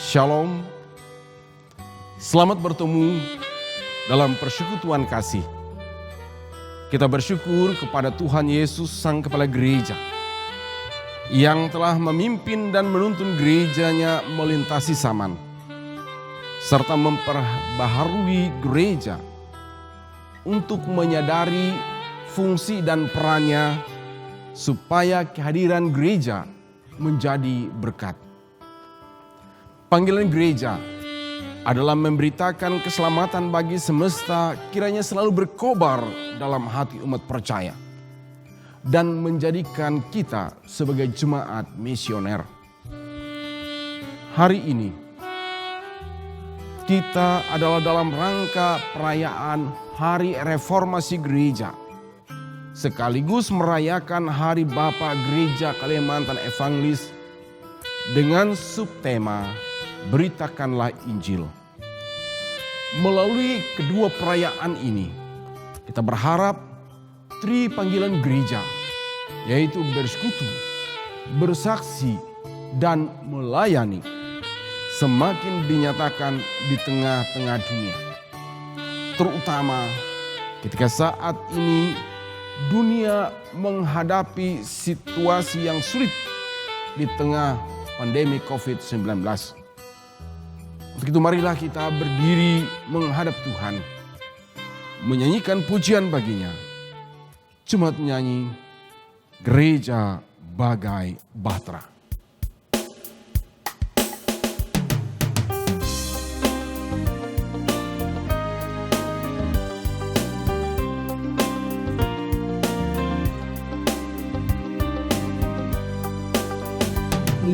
Shalom, selamat bertemu dalam persekutuan kasih. Kita bersyukur kepada Tuhan Yesus Sang Kepala Gereja yang telah memimpin dan menuntun gerejanya melintasi zaman, serta memperbaharui gereja untuk menyadari fungsi dan perannya supaya kehadiran gereja menjadi berkat. Panggilan gereja adalah memberitakan keselamatan bagi semesta, kiranya selalu berkobar dalam hati umat percaya dan menjadikan kita sebagai jemaat misioner. Hari ini kita adalah dalam rangka perayaan Hari Reformasi Gereja, sekaligus merayakan Hari Bapa Gereja Kalimantan Evangelis dengan subtema Beritakanlah Injil. Melalui kedua perayaan ini, kita berharap tri panggilan gereja, yaitu bersekutu, bersaksi, dan melayani, semakin dinyatakan di tengah-tengah dunia. Terutama ketika saat ini dunia menghadapi situasi yang sulit di tengah pandemi COVID-19. Untuk itu marilah kita berdiri menghadap Tuhan, menyanyikan pujian baginya. Jemaat menyanyi Gereja Bagai Bahtera.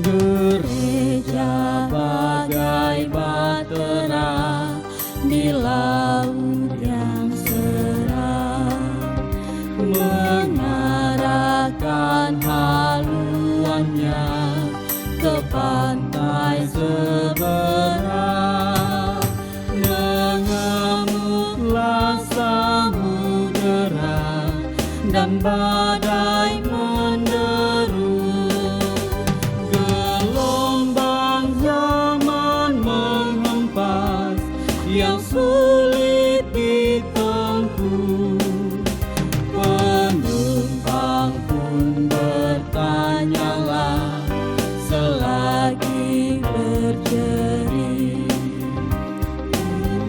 Gereja bagai bahtera di laut yang cerah, mengarahkan haluannya ke pantai seberang. Mengamuklah samudera dan badai menderu. Yang sulit ditempuh, penumpang pun bertanyalah selagi berjeri,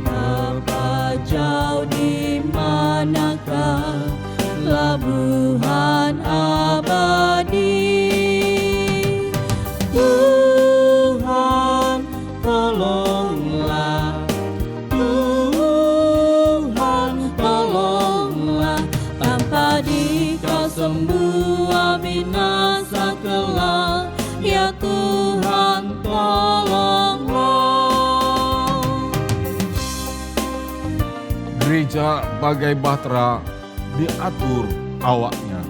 betapa jauh di manakah pelabuhan abadi. Tuhan, tolonglah. Semua binasa kelak, ya Tuhan tolonglah. Gereja bagai bahtera diatur awaknya.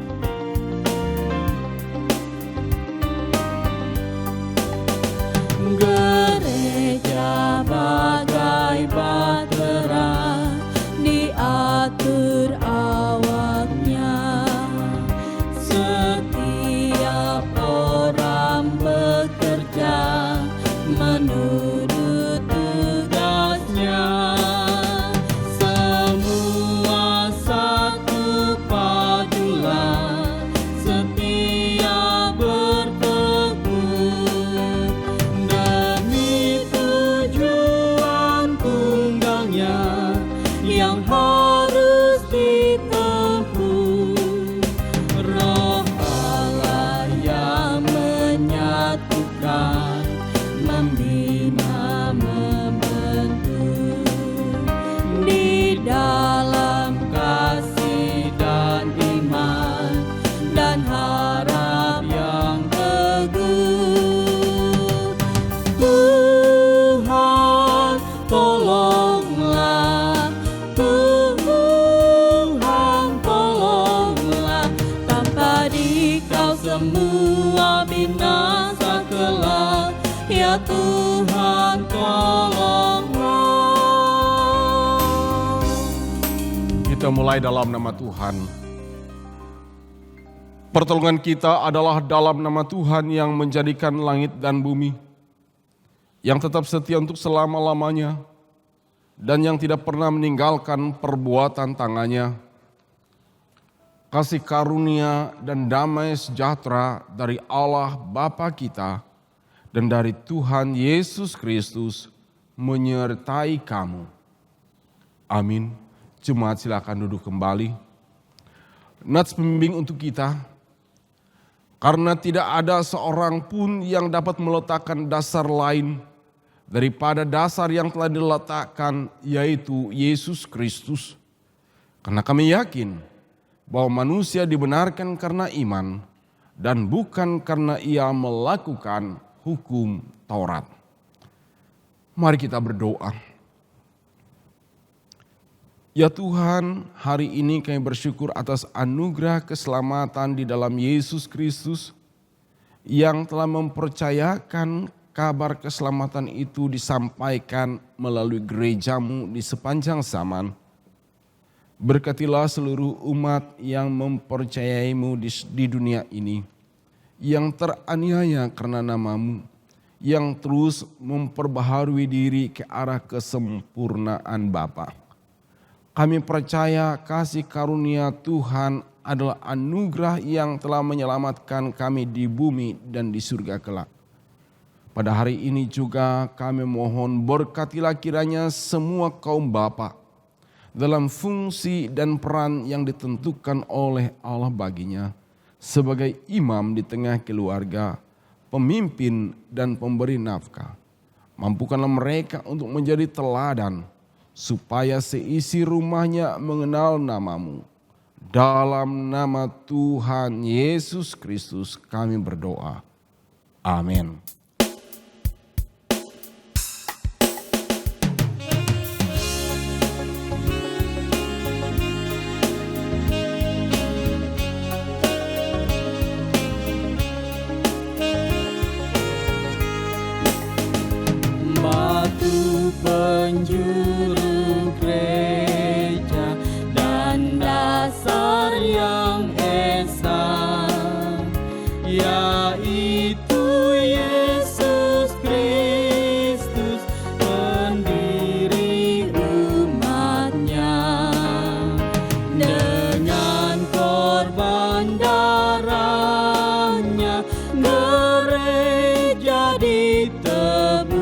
Gereja bagai bahtera diatur awaknya. Setiap orang bekerja menurut tugasnya. Semua satu padulah setia bertekun demi tujuan tunggalnya yang harus ditempuh. Roh Allah yang menyatukan, membina, membentuk di dalam kasih dan iman dan harap yang teguh. Tuhan, tolonglah. Tuhan, tolonglah. Tanpa Dikau semua binasa kelak, ya Tuhan tolonglah. Kita mulai dalam nama Tuhan. Pertolongan kita adalah dalam nama Tuhan yang menjadikan langit dan bumi, yang tetap setia untuk selama-lamanya, dan yang tidak pernah meninggalkan perbuatan tangannya. Kasih karunia dan damai sejahtera dari Allah Bapa kita dan dari Tuhan Yesus Kristus menyertai kamu. Amin. Jemaat silakan duduk kembali. Nats pembimbing untuk kita. Karena tidak ada seorang pun yang dapat meletakkan dasar lain daripada dasar yang telah diletakkan, yaitu Yesus Kristus. Karena kami yakin bahwa manusia dibenarkan karena iman dan bukan karena ia melakukan hukum Taurat. Mari kita berdoa. Ya Tuhan, hari ini kami bersyukur atas anugerah keselamatan di dalam Yesus Kristus yang telah mempercayakan kabar keselamatan itu disampaikan melalui gerejamu di sepanjang zaman. Berkatilah seluruh umat yang mempercayaimu di dunia ini, yang teraniaya karena namamu, yang terus memperbaharui diri ke arah kesempurnaan Bapa. Kami percaya kasih karunia Tuhan adalah anugerah yang telah menyelamatkan kami di bumi dan di surga kelak. Pada hari ini juga kami mohon berkatilah kiranya semua kaum bapa dalam fungsi dan peran yang ditentukan oleh Allah baginya sebagai imam di tengah keluarga, pemimpin dan pemberi nafkah. Mampukanlah mereka untuk menjadi teladan supaya seisi rumahnya mengenal namamu. Dalam nama Tuhan Yesus Kristus kami berdoa. Amin. Batu penjuru gereja dan dasar yang esa, yaitu Yesus Kristus, pendiri umatnya. Dengan korban darahnya gereja ditebus,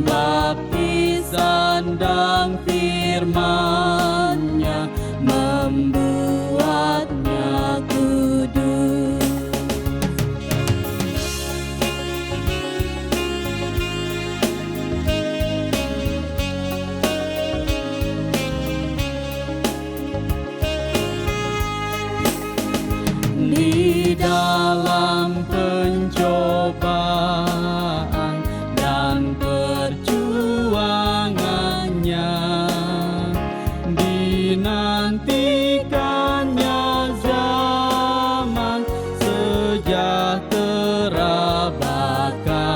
baptisan dan firman-Nya membuatnya kudus. Di dalam pencobaan dan perjuangannya, dinantikannya zaman sejahtera baka.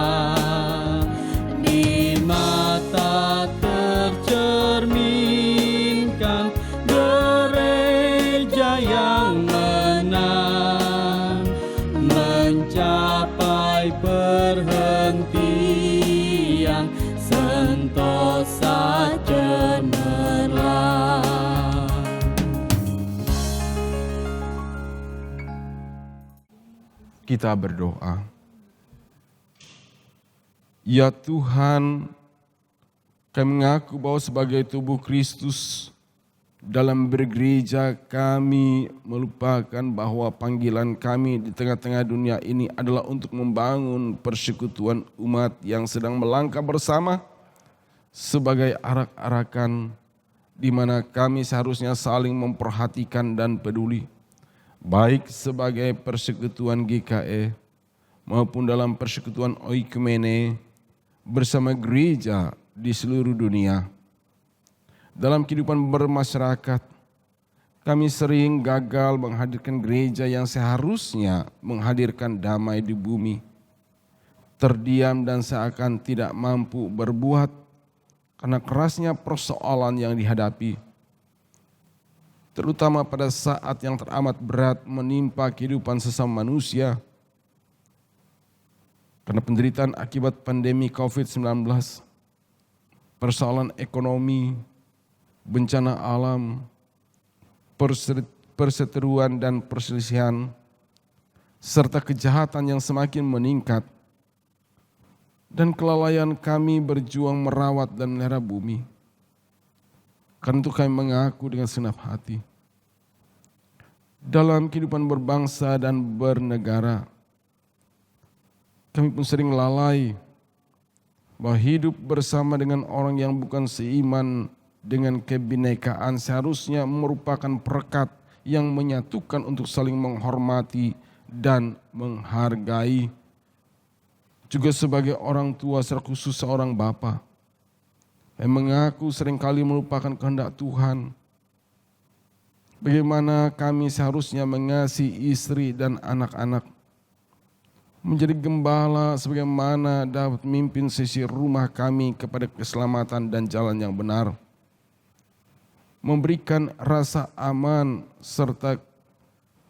Di mata tercerminkan gereja yang menang, mencapai perhentian sentosa cemerlang. Kita berdoa. Ya Tuhan, kami mengaku bahwa sebagai tubuh Kristus dalam bergereja kami melupakan bahwa panggilan kami di tengah-tengah dunia ini adalah untuk membangun persekutuan umat yang sedang melangkah bersama sebagai arak-arakan di mana kami seharusnya saling memperhatikan dan peduli, baik sebagai persekutuan GKE maupun dalam persekutuan oikumene bersama gereja di seluruh dunia. Dalam kehidupan bermasyarakat, kami sering gagal menghadirkan gereja yang seharusnya menghadirkan damai di bumi. Terdiam dan seakan tidak mampu berbuat karena kerasnya persoalan yang dihadapi. Terutama pada saat yang teramat berat menimpa kehidupan sesama manusia. Karena penderitaan akibat pandemi COVID-19, persoalan ekonomi, bencana alam, perseteruan dan perselisihan, serta kejahatan yang semakin meningkat, dan kelalaian kami berjuang merawat dan melihara bumi. Karena itu kami mengaku dengan segenap hati, dalam kehidupan berbangsa dan bernegara, kami pun sering lalai bahwa hidup bersama dengan orang yang bukan seiman dengan kebinekaan seharusnya merupakan perekat yang menyatukan untuk saling menghormati dan menghargai. Juga sebagai orang tua, secara khusus seorang bapa, yang mengaku seringkali melupakan kehendak Tuhan. Bagaimana kami seharusnya mengasihi istri dan anak-anak, menjadi gembala sebagaimana dapat memimpin sisi rumah kami kepada keselamatan dan jalan yang benar, memberikan rasa aman serta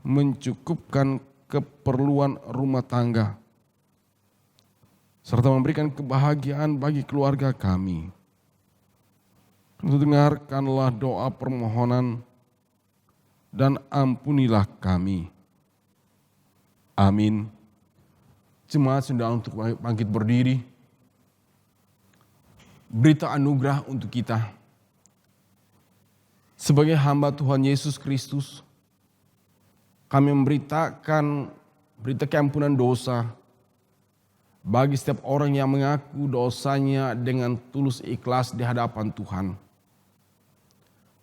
mencukupkan keperluan rumah tangga, serta memberikan kebahagiaan bagi keluarga kami. Dengarkanlah doa permohonan dan ampunilah kami. Amin. Jemaat sudah untuk bangkit berdiri. Berita anugerah untuk kita. Sebagai hamba Tuhan Yesus Kristus, kami memberitakan berita keampunan dosa bagi setiap orang yang mengaku dosanya dengan tulus ikhlas di hadapan Tuhan.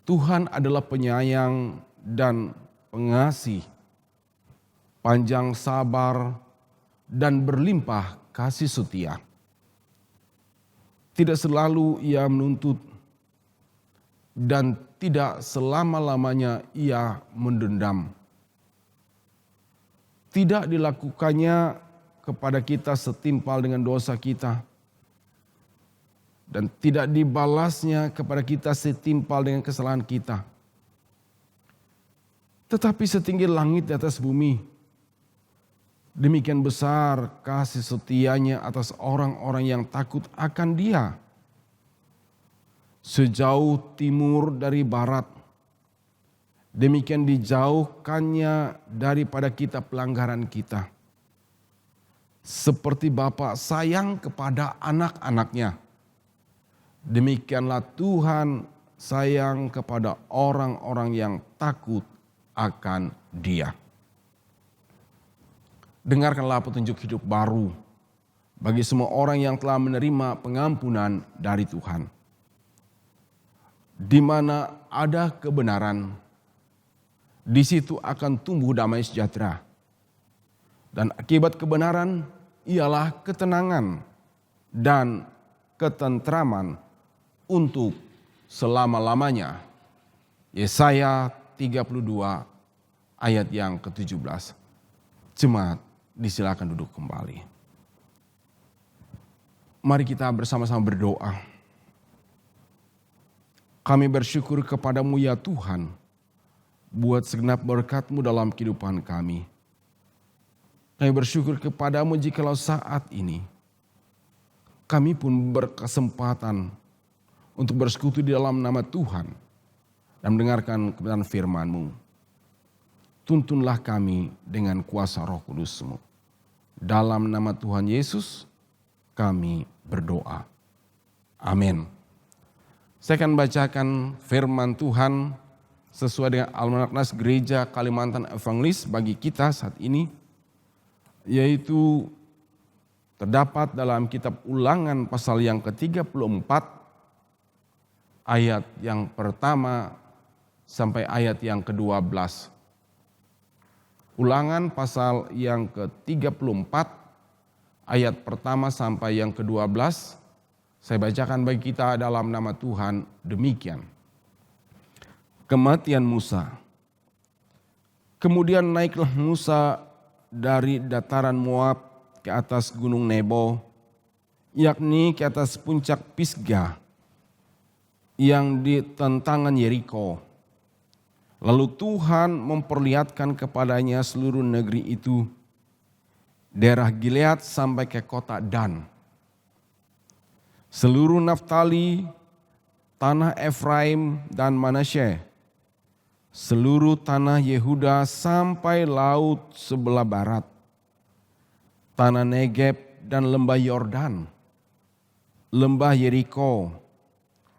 Tuhan adalah penyayang dan pengasih, panjang sabar, dan berlimpah kasih setia. Tidak selalu ia menuntut dan tidak selama-lamanya ia mendendam. Tidak dilakukannya kepada kita setimpal dengan dosa kita, dan tidak dibalasnya kepada kita setimpal dengan kesalahan kita. Tetapi setinggi langit di atas bumi, demikian besar kasih setianya atas orang-orang yang takut akan Dia. Sejauh timur dari barat, demikian dijauhkannya daripada kita pelanggaran kita. Seperti Bapa sayang kepada anak-anaknya, demikianlah Tuhan sayang kepada orang-orang yang takut akan Dia. Dengarkanlah petunjuk hidup baru bagi semua orang yang telah menerima pengampunan dari Tuhan. Di mana ada kebenaran, di situ akan tumbuh damai sejahtera. Dan akibat kebenaran ialah ketenangan dan ketentraman untuk selama-lamanya. Yesaya 32 ayat yang ke-17. Jemaat, disilakan duduk kembali. Mari kita bersama-sama berdoa. Kami bersyukur kepadamu ya Tuhan, buat segenap berkat-Mu dalam kehidupan kami. Kami bersyukur kepadamu jikalau saat ini kami pun berkesempatan untuk bersekutu di dalam nama Tuhan dan mendengarkan kebenaran firman-Mu. Tuntunlah kami dengan kuasa Roh Kudus-Mu. Dalam nama Tuhan Yesus kami berdoa. Amin. Saya akan bacakan firman Tuhan sesuai dengan Almanak Nas Gereja Kalimantan Evangelis bagi kita saat ini, yaitu terdapat dalam kitab Ulangan pasal yang ke-34 ayat yang pertama sampai ayat yang ke-12. Ulangan pasal yang ke-34 ayat pertama sampai yang ke-12. Saya bacakan bagi kita dalam nama Tuhan demikian. Kematian Musa. Kemudian naiklah Musa dari dataran Moab ke atas gunung Nebo, yakni ke atas puncak Pisgah yang di tentangan Yeriko. Lalu Tuhan memperlihatkan kepadanya seluruh negeri itu. daerah Gilead sampai ke kota Dan, seluruh Naftali, tanah Efraim dan Manasye, seluruh tanah Yehuda sampai laut sebelah barat, tanah Negeb dan lembah Yordan, lembah Yeriko,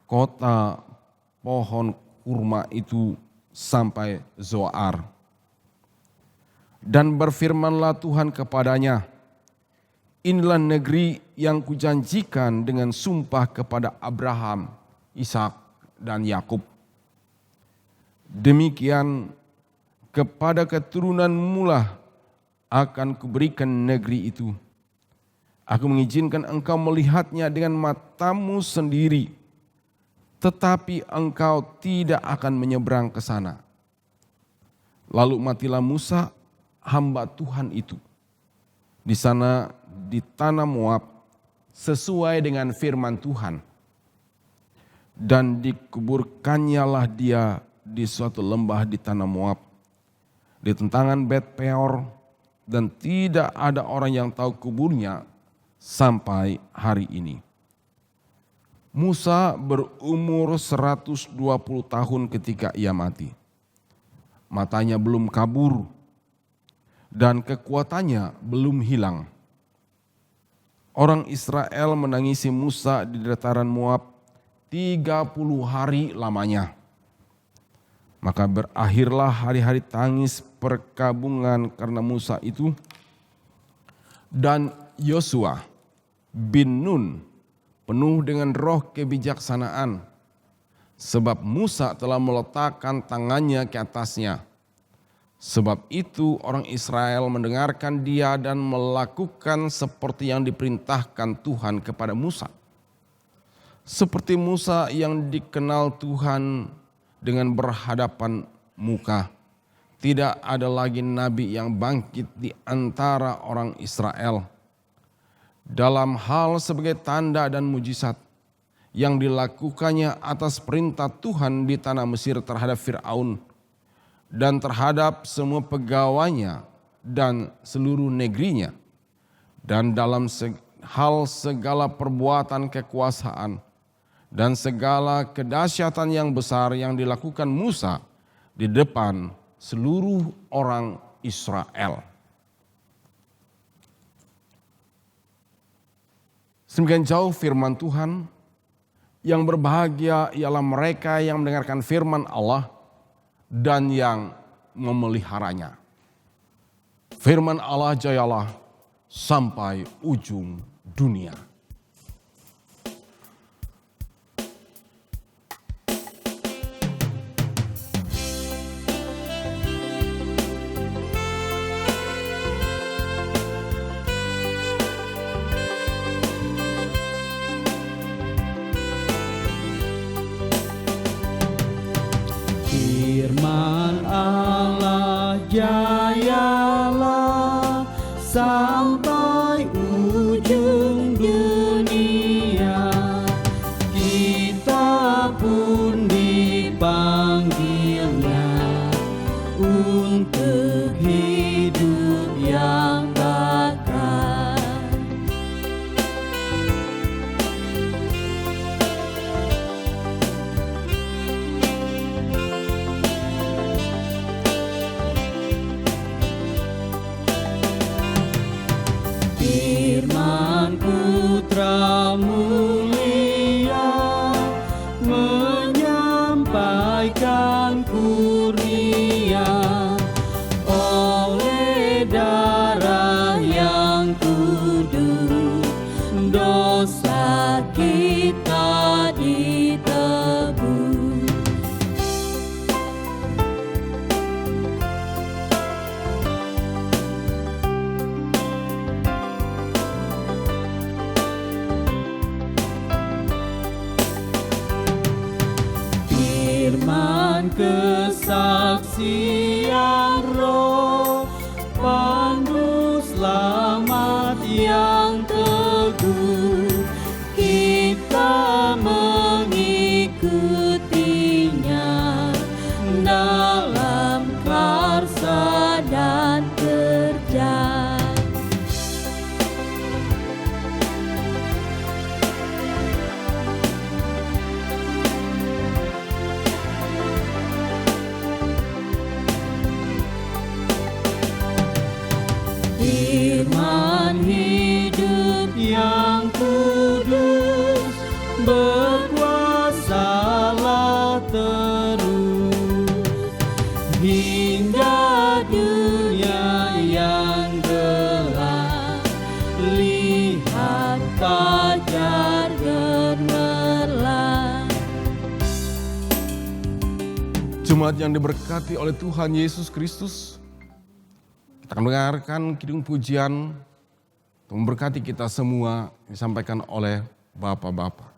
kota pohon kurma itu sampai Zoar. Dan berfirmanlah Tuhan kepadanya, inilah negeri yang kujanjikan dengan sumpah kepada Abraham, Ishak dan Yakub. Demikian kepada keturunanmu lah akan kuberikan negeri itu. Aku mengizinkan engkau melihatnya dengan matamu sendiri, tetapi engkau tidak akan menyeberang ke sana. Lalu matilah Musa, hamba Tuhan itu, di sana di tanah Moab, sesuai dengan firman Tuhan. Dan dikuburkannyalah dia di suatu lembah di tanah Moab, di tentangan Bet Peor, dan tidak ada orang yang tahu kuburnya sampai hari ini. Musa berumur 120 tahun ketika ia mati. Matanya belum kabur dan kekuatannya belum hilang. Orang Israel menangisi Musa di dataran Moab 30 hari lamanya. Maka berakhirlah hari-hari tangis perkabungan karena Musa itu. Dan Yosua bin Nun penuh dengan roh kebijaksanaan, sebab Musa telah meletakkan tangannya ke atasnya. Sebab itu orang Israel mendengarkan dia dan melakukan seperti yang diperintahkan Tuhan kepada Musa. Seperti Musa yang dikenal Tuhan dengan berhadapan muka, tidak ada lagi nabi yang bangkit di antara orang Israel. Dalam hal sebagai tanda dan mujizat yang dilakukannya atas perintah Tuhan di tanah Mesir terhadap Fir'aun dan terhadap semua pegawainya dan seluruh negerinya, dan dalam hal segala perbuatan kekuasaan dan segala kedahsyatan yang besar yang dilakukan Musa di depan seluruh orang Israel. Semakin jauh firman Tuhan, yang berbahagia ialah mereka yang mendengarkan firman Allah dan yang memeliharanya. Firman Allah jayalah sampai ujung dunia. Firman Allah jayalah sampai ujung dunia. Kita pun dipanggilnya untuk hidup yang bakal. Firman Putra mulia menyampaikan kurnia, oleh darah yang kudus dosa kita ditebus. Firman kesaksian roh, pandu selamat yang teguh, kita mengikutinya dalam karsa dan kerja. Jemaat yang diberkati oleh Tuhan Yesus Kristus, kita akan mendengarkan kidung pujian untuk memberkati kita semua disampaikan oleh Bapak-Bapak.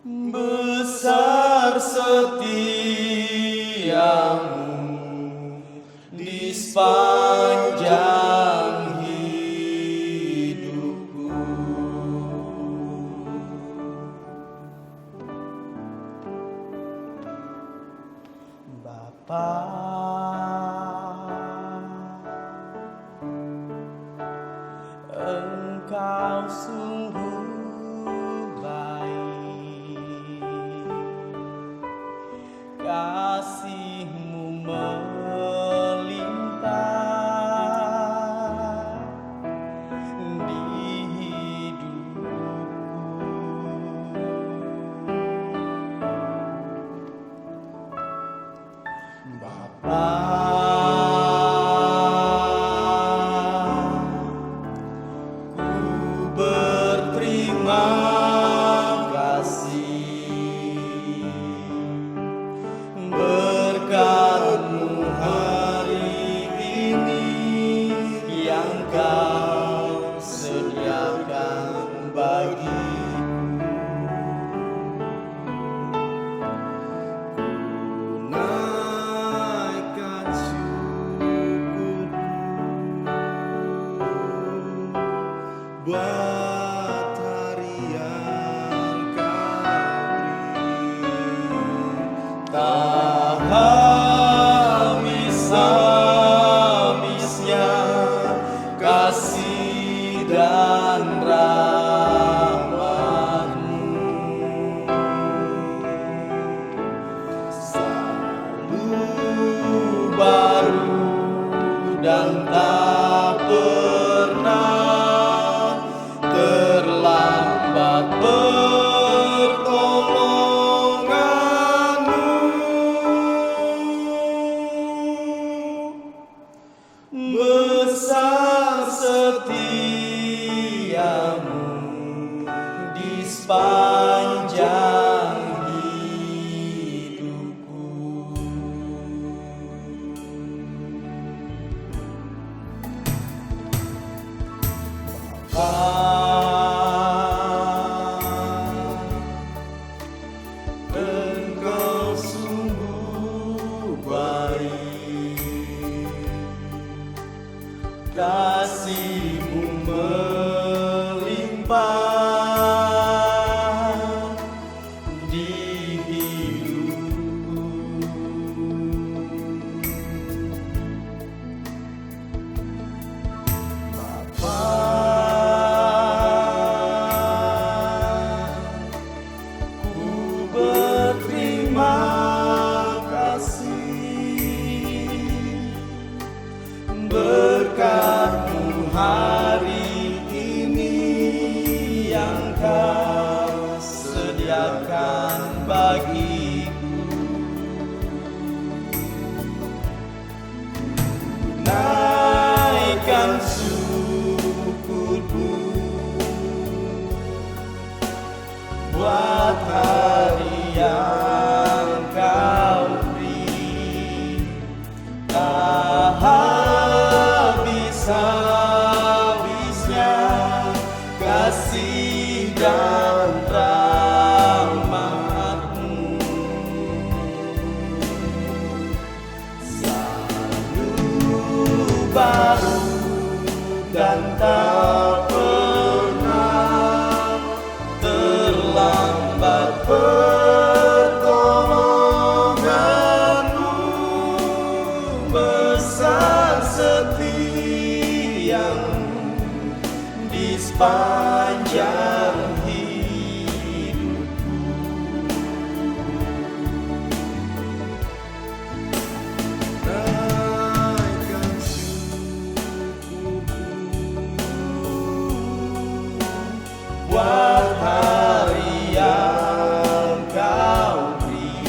Besar setiamu di sepanjang hidupku. Bapa, Engkau sungguh kasih-Mu melimpah di hidupku. Bapa, ku berterima berkat-Mu hari ini yang Kau sediakan bagiku. Ku naikkan syukurku buat hari yang Kau beri. Habis-habisnya kasih dan rahmat-Mu selalu baru dan tak pernah terlambat. Besar setiamu di sepanjang hidupku. Bapa, Engkau sungguh baik, kasih-Mu melimpah di hidupku. Bapa, ku berterima kasih berkat-Mu hari ini yang Kau sediakan bagiku. Naikkan syukurku buat hari yang Kau beri. Habis-habisnya kasih dan rahmat-Mu selalu baru dan tak pernah terlambat. Pertolongan-Mu besar setiamu di sepanjang hidupku. Naikkan syukurku buat hari yang Kau beri.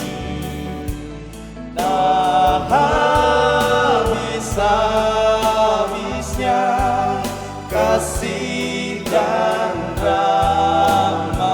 Tak habis-habisnya kasih dan rahmat-Mu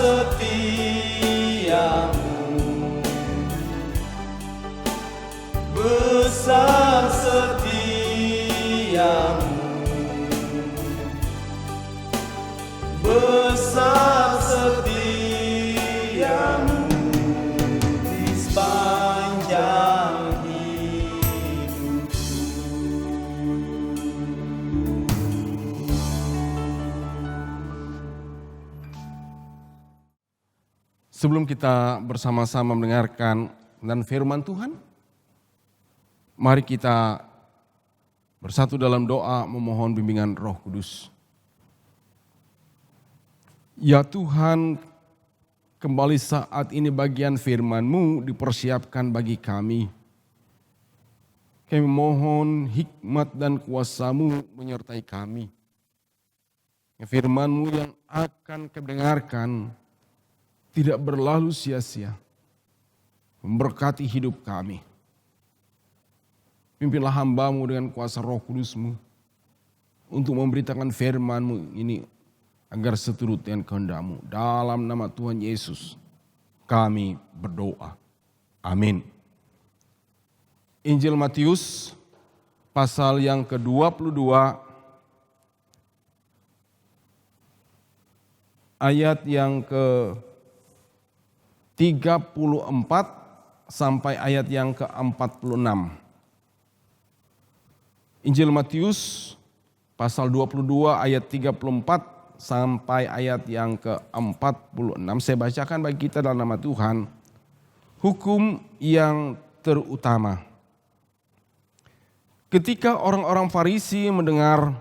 setiamu, besar setiamu, besar setiamu di sepanjang hidupku. Sebelum kita bersama-sama mendengarkan dan firman Tuhan, mari kita bersatu dalam doa memohon bimbingan Roh Kudus. Ya Tuhan, kembali saat ini bagian firman-Mu dipersiapkan bagi kami. Kami mohon hikmat dan kuasa-Mu menyertai kami. Firman-Mu yang akan kami dengarkan tidak berlalu sia-sia, memberkati hidup kami. Pimpinlah hamba-Mu dengan kuasa Roh Kudus-Mu untuk memberitakan firman-Mu ini agar seturut dengan kehendak-Mu. Dalam nama Tuhan Yesus kami berdoa. Amin. Injil Matius pasal yang ke-22 ayat yang ke-34 sampai ayat yang ke-46. Injil Matius pasal 22 ayat 34 sampai ayat yang ke-46. Saya bacakan bagi kita dalam nama Tuhan. Hukum yang terutama. Ketika orang-orang Farisi mendengar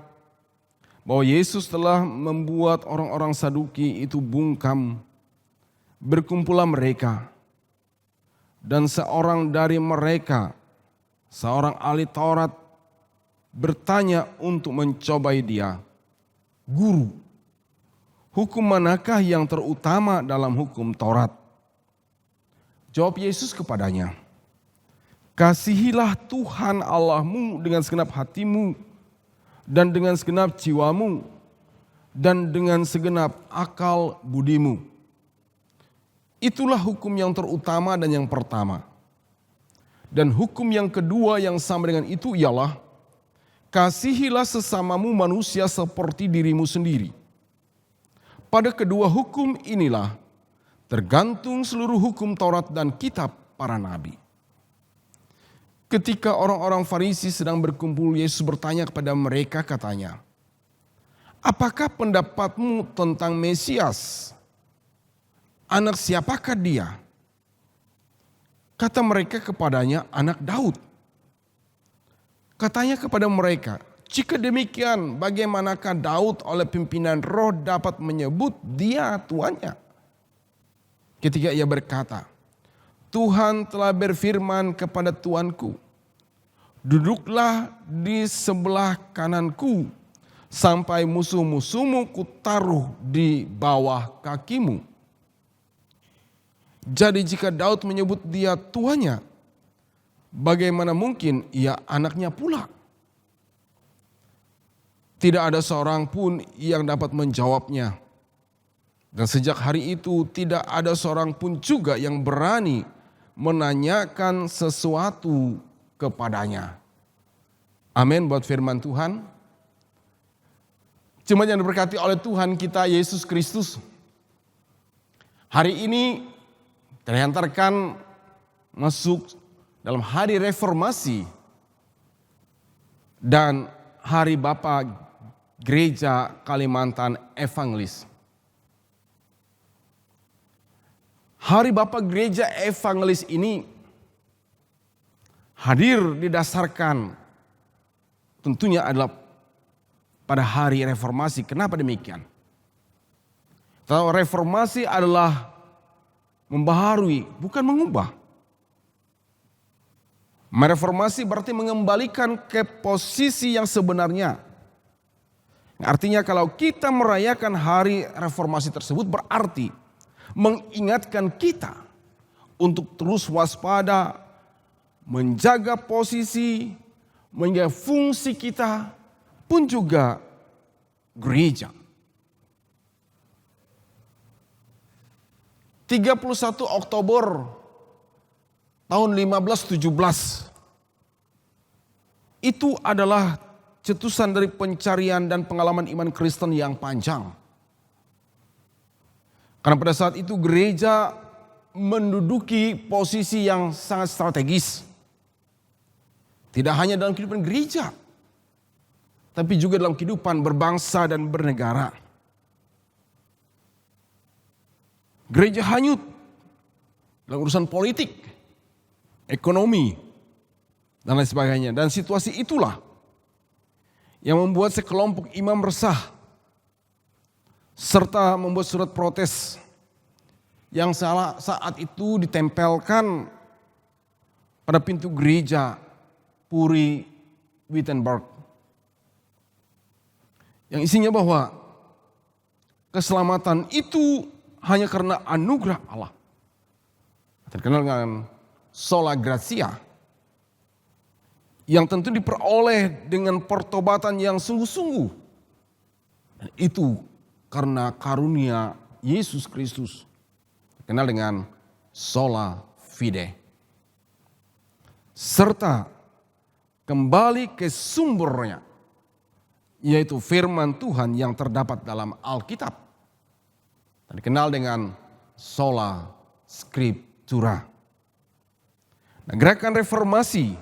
bahwa Yesus telah membuat orang-orang Saduki itu bungkam, berkumpullah mereka, dan seorang dari mereka, seorang ahli Taurat, bertanya untuk mencobai dia, "Guru, hukum manakah yang terutama dalam hukum Taurat?" Jawab Yesus kepadanya, "Kasihilah Tuhan Allahmu dengan segenap hatimu, dan dengan segenap jiwamu, dan dengan segenap akal budimu. Itulah hukum yang terutama dan yang pertama. Dan hukum yang kedua yang sama dengan itu ialah, kasihilah sesamamu manusia seperti dirimu sendiri. Pada kedua hukum inilah tergantung seluruh hukum Taurat dan kitab para nabi." Ketika orang-orang Farisi sedang berkumpul, Yesus bertanya kepada mereka, katanya, "Apakah pendapatmu tentang Mesias? Anak siapakah dia?" Kata mereka kepadanya, "Anak Daud." Katanya kepada mereka, "Jika demikian, bagaimanakah Daud oleh pimpinan roh dapat menyebut dia tuannya? Ketika ia berkata, Tuhan telah berfirman kepada Tuanku, duduklah di sebelah kananku sampai musuh-musuhmu kutaruh di bawah kakimu." Jadi jika Daud menyebut dia tuannya, bagaimana mungkin ia anaknya pula? Tidak ada seorang pun yang dapat menjawabnya. Dan sejak hari itu tidak ada seorang pun juga yang berani menanyakan sesuatu kepadanya. Amin buat firman Tuhan. Jemaat yang diberkati oleh Tuhan kita Yesus Kristus. Hari ini terhantarkan masuk dalam hari reformasi dan hari Bapa Gereja Kalimantan Evangelis. Hari Bapa Gereja Evangelis ini hadir didasarkan tentunya adalah pada hari reformasi. Kenapa demikian? Tahu reformasi adalah membaharui, bukan mengubah. Mereformasi berarti mengembalikan ke posisi yang sebenarnya. Artinya kalau kita merayakan hari reformasi tersebut berarti mengingatkan kita untuk terus waspada, menjaga posisi, menjaga fungsi kita, pun juga gereja. 31 Oktober tahun 1517 itu adalah cetusan dari pencarian dan pengalaman iman Kristen yang panjang. Karena pada saat itu gereja menduduki posisi yang sangat strategis. Tidak hanya dalam kehidupan gereja, tapi juga dalam kehidupan berbangsa dan bernegara. Gereja hanyut dalam urusan politik, ekonomi, dan lain sebagainya. Dan situasi itulah yang membuat sekelompok imam resah serta membuat surat protes yang saat itu ditempelkan pada pintu gereja Puri Wittenberg. Yang isinya bahwa keselamatan itu hanya karena anugerah Allah. Terkenal dengan sola gratia. Yang tentu diperoleh dengan pertobatan yang sungguh-sungguh. Dan itu karena karunia Yesus Kristus. Terkenal dengan sola fide. Serta kembali ke sumbernya, yaitu firman Tuhan yang terdapat dalam Alkitab. Dan dikenal dengan sola scriptura. Nah, gerakan reformasi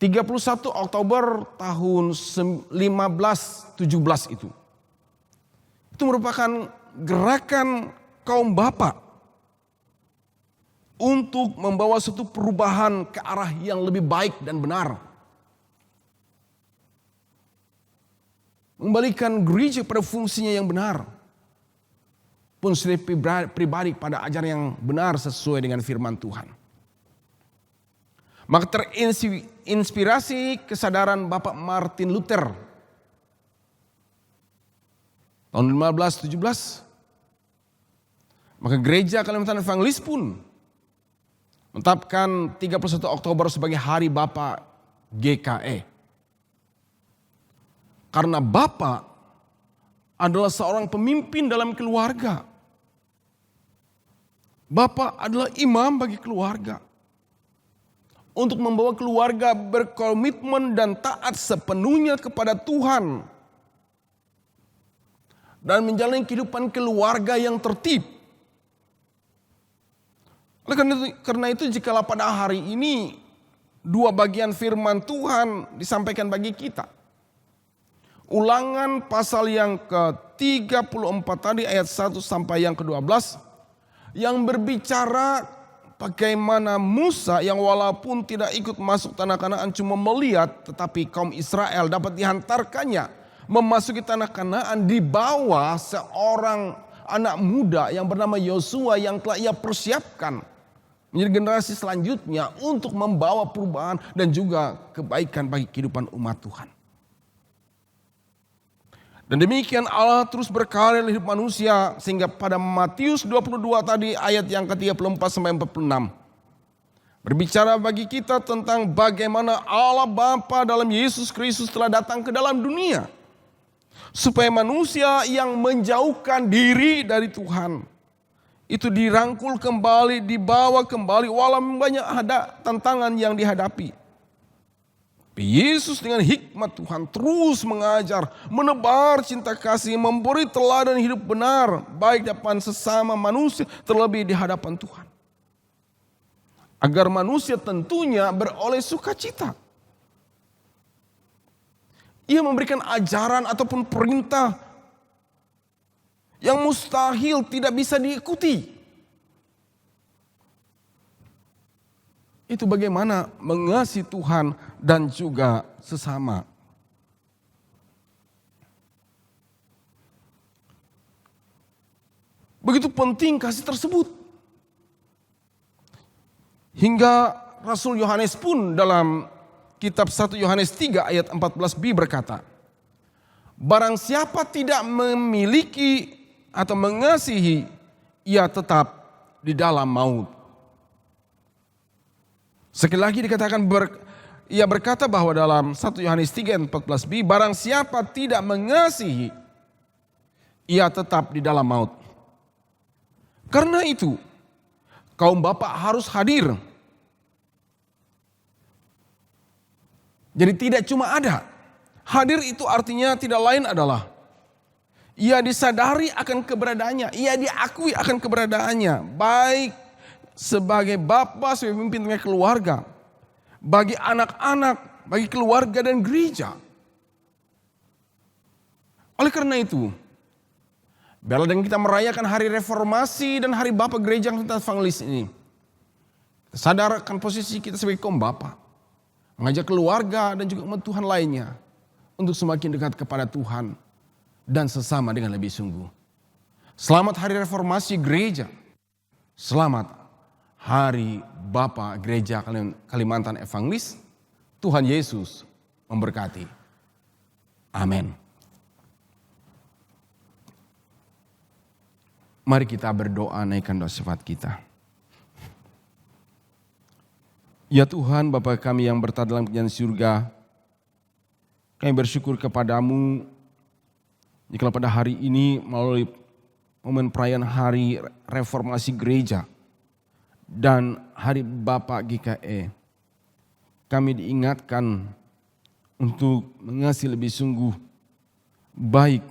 31 Oktober tahun 1517 itu merupakan gerakan kaum bapa untuk membawa suatu perubahan ke arah yang lebih baik dan benar. Mengembalikan gereja pada fungsinya yang benar. Pun sendiri pribadi pada ajaran yang benar sesuai dengan firman Tuhan. Maka terinspirasi kesadaran Bapak Martin Luther. Tahun 1517. Maka gereja Kalimantan Evangelis pun menetapkan 31 Oktober sebagai Hari Bapa GKE. Karena Bapa adalah seorang pemimpin dalam keluarga. Bapa adalah imam bagi keluarga. Untuk membawa keluarga berkomitmen dan taat sepenuhnya kepada Tuhan. Dan menjalani kehidupan keluarga yang tertib. Karena itu jikalau pada hari ini dua bagian firman Tuhan disampaikan bagi kita. Ulangan pasal yang ke-34 tadi ayat 1 sampai yang ke-12. Yang berbicara bagaimana Musa yang walaupun tidak ikut masuk tanah Kanaan cuma melihat. Tetapi kaum Israel dapat dihantarkannya memasuki tanah Kanaan di bawah seorang anak muda yang bernama Yosua yang telah ia persiapkan. Menjadi generasi selanjutnya untuk membawa perubahan dan juga kebaikan bagi kehidupan umat Tuhan. Dan demikian Allah terus berkarya dalam hidup manusia sehingga pada Matius 22 tadi ayat yang ke-34 sampai 46. Berbicara bagi kita tentang bagaimana Allah Bapa dalam Yesus Kristus telah datang ke dalam dunia. Supaya manusia yang menjauhkan diri dari Tuhan itu dirangkul kembali, dibawa kembali walaupun banyak ada tantangan yang dihadapi. Yesus dengan hikmat Tuhan terus mengajar, menebar cinta kasih, memberi teladan hidup benar, baik depan sesama manusia terlebih di hadapan Tuhan. Agar manusia tentunya beroleh sukacita. Ia memberikan ajaran ataupun perintah yang mustahil tidak bisa diikuti. Itu bagaimana mengasihi Tuhan dan juga sesama. Begitu penting kasih tersebut. Hingga Rasul Yohanes pun dalam kitab 1 Yohanes 3 ayat 14b berkata, barang siapa tidak memiliki atau mengasihi, ia tetap di dalam maut. Sekali lagi dikatakan ia berkata bahwa dalam 1 Yohanes 3 ayat 14b, barang siapa tidak mengasihi, ia tetap di dalam maut. Karena itu, kaum bapak harus hadir. Jadi tidak cuma ada. Hadir itu artinya tidak lain adalah ia disadari akan keberadaannya, ia diakui akan keberadaannya. Baik sebagai bapak, sebagai pemimpin tengah keluarga, bagi anak-anak, bagi keluarga dan gereja. Oleh karena itu, biarlah dengan kita merayakan hari reformasi dan hari Bapak Gereja Evangelis ini, sadarkan posisi kita sebagai kaum bapak, mengajak keluarga dan juga umat Tuhan lainnya untuk semakin dekat kepada Tuhan dan sesama dengan lebih sungguh. Selamat hari reformasi gereja. Selamat hari Bapak Gereja Kalimantan Evangelis. Tuhan Yesus memberkati. Amin. Mari kita berdoa, naikkan doa syafaat kita. Ya Tuhan, Bapa kami yang berada dalam kerajaan surga, kami bersyukur kepadamu jika pada hari ini melalui momen perayaan hari reformasi gereja dan hari Bapak GKE, kami diingatkan untuk mengasihi lebih sungguh baik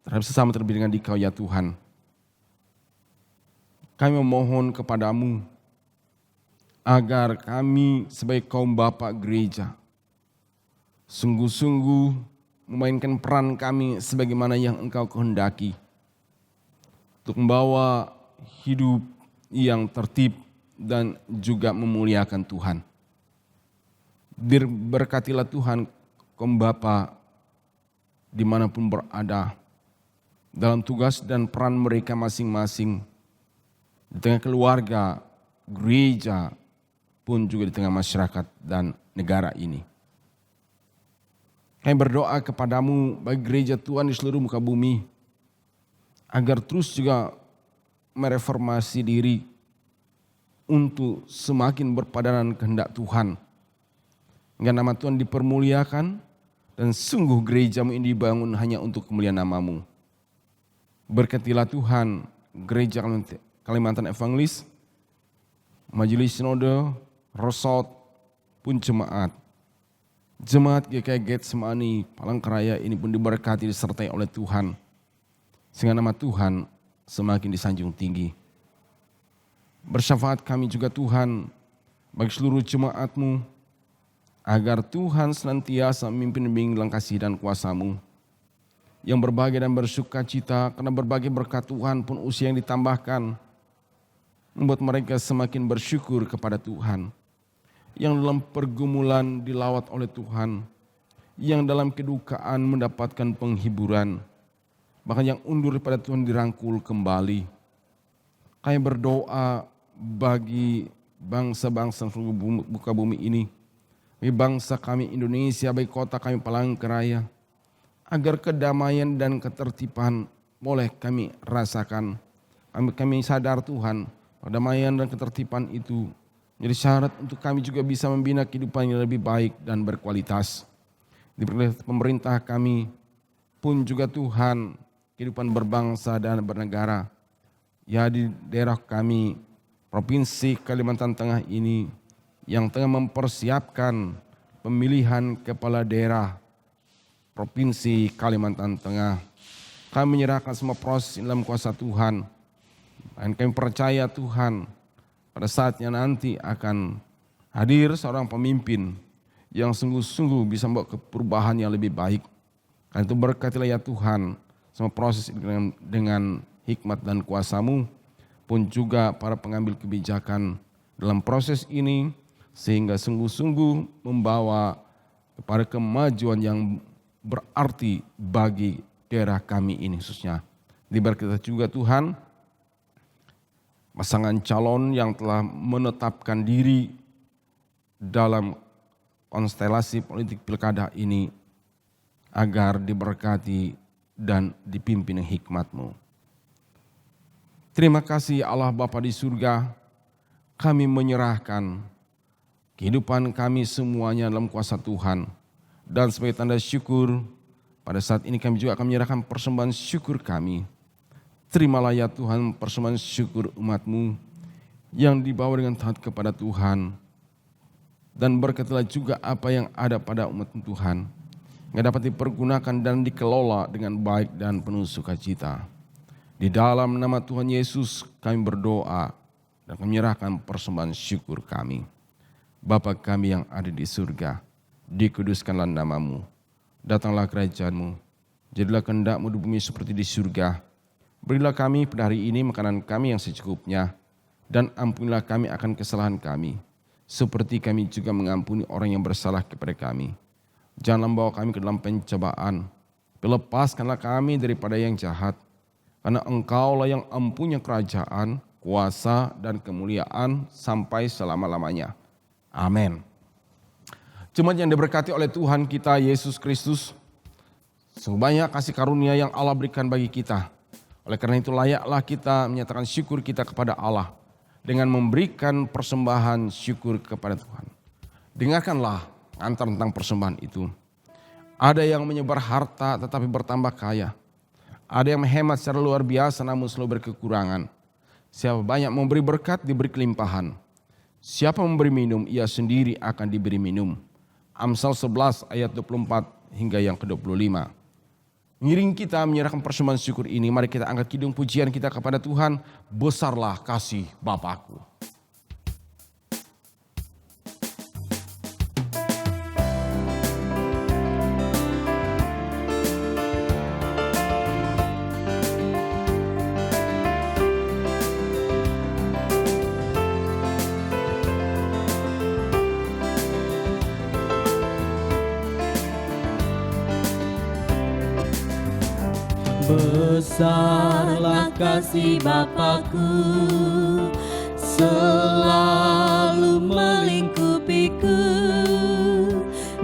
terhadap sesama terlebih dengan Dikau ya Tuhan. Kami memohon kepadamu agar kami sebagai kaum bapak gereja sungguh-sungguh memainkan peran kami sebagaimana yang Engkau kehendaki untuk membawa hidup yang tertib dan juga memuliakan Tuhan. Berkatilah Tuhan kaum bapa dimanapun berada, dalam tugas dan peran mereka masing-masing, di tengah keluarga, gereja, pun juga di tengah masyarakat dan negara ini. Kami berdoa kepadamu bagi gereja Tuhan di seluruh muka bumi, agar terus juga mereformasi diri untuk semakin berpadanan kehendak Tuhan. Hingga nama Tuhan dipermuliakan dan sungguh gerejamu ini dibangun hanya untuk kemuliaan namamu. Berkatilah Tuhan gereja Kalimantan Evangelis, Majelis Sinode, Resort, pun jemaat. Jemaat GKI Getsemani Palangkaraya ini pun diberkati disertai oleh Tuhan. Sehingga nama Tuhan semakin disanjung tinggi. Bersyafaat kami juga Tuhan bagi seluruh jemaat-Mu, agar Tuhan senantiasa memimpin bimbing dalam kasih dan kuasa-Mu, yang berbahagia dan bersuka cita karena berbagai berkat Tuhan pun usia yang ditambahkan, membuat mereka semakin bersyukur kepada Tuhan. Yang dalam pergumulan dilawat oleh Tuhan, yang dalam kedukaan mendapatkan penghiburan, bahkan yang undur pada Tuhan dirangkul kembali. Kami berdoa bagi bangsa-bangsa seluruh muka bumi ini, bagi bangsa kami Indonesia, bagi kota kami Palangkaraya, agar kedamaian dan ketertiban boleh kami rasakan. Kami sadar Tuhan, kedamaian dan ketertiban itu menjadi syarat untuk kami juga bisa membina kehidupan yang lebih baik dan berkualitas. Di pemerintah kami pun juga Tuhan, kehidupan berbangsa dan bernegara. Ya di daerah kami, Provinsi Kalimantan Tengah ini, yang tengah mempersiapkan pemilihan kepala daerah Provinsi Kalimantan Tengah. Kami menyerahkan semua proses dalam kuasa Tuhan. Dan kami percaya Tuhan, pada saatnya nanti akan hadir seorang pemimpin yang sungguh-sungguh bisa membawa perubahan yang lebih baik. Karena itu berkatilah ya Tuhan, semua proses dengan hikmat dan kuasa-Mu, pun juga para pengambil kebijakan dalam proses ini, sehingga sungguh-sungguh membawa kepada kemajuan yang berarti bagi daerah kami ini khususnya. Diberkati juga Tuhan, pasangan calon yang telah menetapkan diri dalam konstelasi politik pilkada ini, agar diberkati dan dipimpin hikmat-Mu. Terima kasih Allah Bapa di surga, kami menyerahkan kehidupan kami semuanya dalam kuasa Tuhan. Dan sebagai tanda syukur, pada saat ini kami juga akan menyerahkan persembahan syukur kami. Terimalah ya Tuhan persembahan syukur umat-Mu yang dibawa dengan taat kepada Tuhan. Dan berkatilah juga apa yang ada pada umat Tuhan, yang dapat dipergunakan dan dikelola dengan baik dan penuh sukacita. Di dalam nama Tuhan Yesus kami berdoa dan kami menyerahkan persembahan syukur kami. Bapa kami yang ada di surga, dikuduskanlah nama-Mu. Datanglah kerajaan-Mu, jadilah kehendak-Mu di bumi seperti di surga. Berilah kami pada hari ini makanan kami yang secukupnya, dan ampunilah kami akan kesalahan kami, seperti kami juga mengampuni orang yang bersalah kepada kami. Janganlah membawa kami ke dalam pencobaan, lepaskanlah kami daripada yang jahat, karena Engkaulah yang mempunyai kerajaan, kuasa, dan kemuliaan sampai selama-lamanya. Amin. Jemaat yang diberkati oleh Tuhan kita Yesus Kristus, sungguh banyak kasih karunia yang Allah berikan bagi kita. Oleh karena itu layaklah kita menyatakan syukur kita kepada Allah dengan memberikan persembahan syukur kepada Tuhan. Dengarkanlah antar tentang persembahan itu. Ada yang menyebar harta tetapi bertambah kaya. Ada yang menghemat secara luar biasa namun selalu berkekurangan. Siapa banyak memberi berkat diberi kelimpahan. Siapa memberi minum ia sendiri akan diberi minum. Amsal 11 ayat 24 hingga yang ke-25. Ngiring kita menyerahkan persembahan syukur ini, mari kita angkat kidung pujian kita kepada Tuhan. Besarlah kasih Bapa-Ku. Besarlah kasih Bapa-Ku, selalu melingkupiku.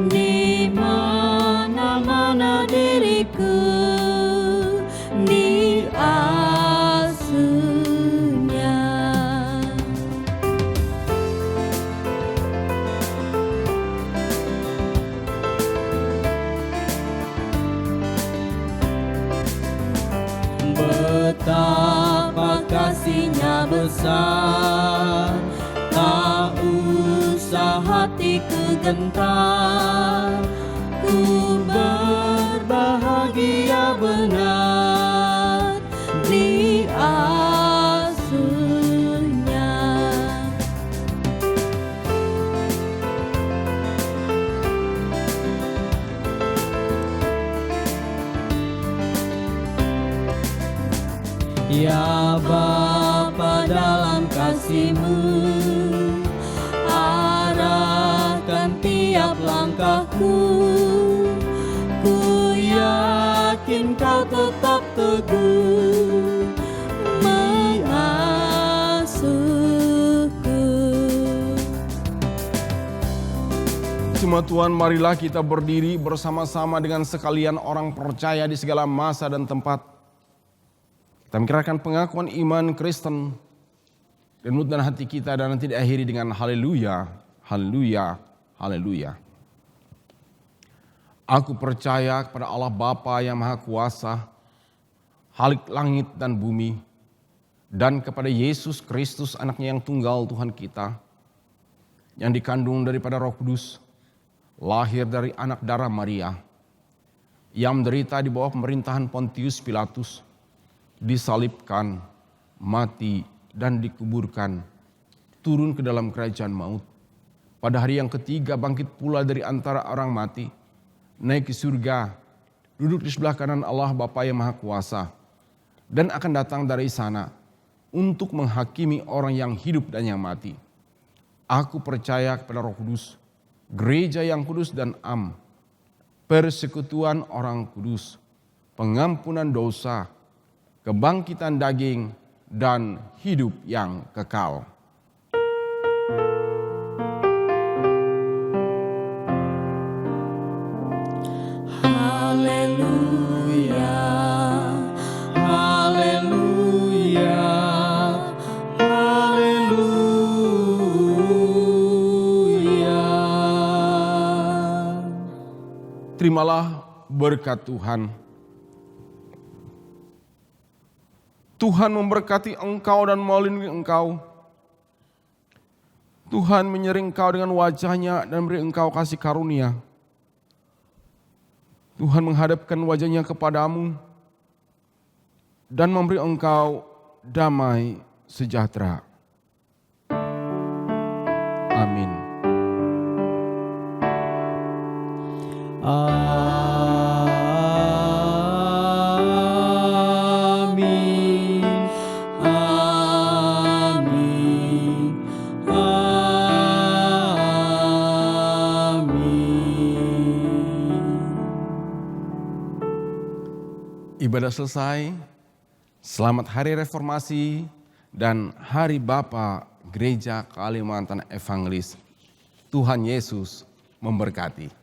Di mana-mana diriku diasuhnya. Betapa kasih-Nya besar, tak usah hatiku gentar. Ku berbahagia benar diasuhnya. Ya Bapa dalam kasih-Mu, arahkan tiap langkahku. Ku yakin Kau tetap teguh mengasuhku. Jemaat Tuhan, marilah kita berdiri bersama-sama dengan sekalian orang percaya di segala masa dan tempat. Kita mengerahkan pengakuan iman Kristen dan mulut dan hati kita, dan nanti diakhiri dengan haleluya, haleluya, haleluya. Aku percaya kepada Allah Bapa yang Maha Kuasa, Khalik langit dan bumi, dan kepada Yesus Kristus anaknya yang tunggal Tuhan kita, yang dikandung daripada Roh Kudus, lahir dari anak darah Maria, yang menderita di bawah pemerintahan Pontius Pilatus, disalibkan, mati, dan dikuburkan, turun ke dalam kerajaan maut. Pada hari yang ketiga bangkit pula dari antara orang mati, naik ke surga, duduk di sebelah kanan Allah Bapa yang Maha Kuasa, dan akan datang dari sana untuk menghakimi orang yang hidup dan yang mati. Aku percaya kepada Roh Kudus, gereja yang kudus dan am, persekutuan orang kudus, pengampunan dosa, kebangkitan daging, dan hidup yang kekal. Haleluya, haleluya, haleluya. Terimalah berkat Tuhan. Tuhan memberkati engkau dan melindungi engkau. Tuhan menyering engkau dengan wajahnya dan beri engkau kasih karunia. Tuhan menghadapkan wajahnya kepadamu dan memberi engkau damai sejahtera. Amin. Amin. Amin. Amin. Ibadah selesai. Selamat Hari Reformasi dan Hari Bapa Gereja Kalimantan Evangelis. Tuhan Yesus memberkati.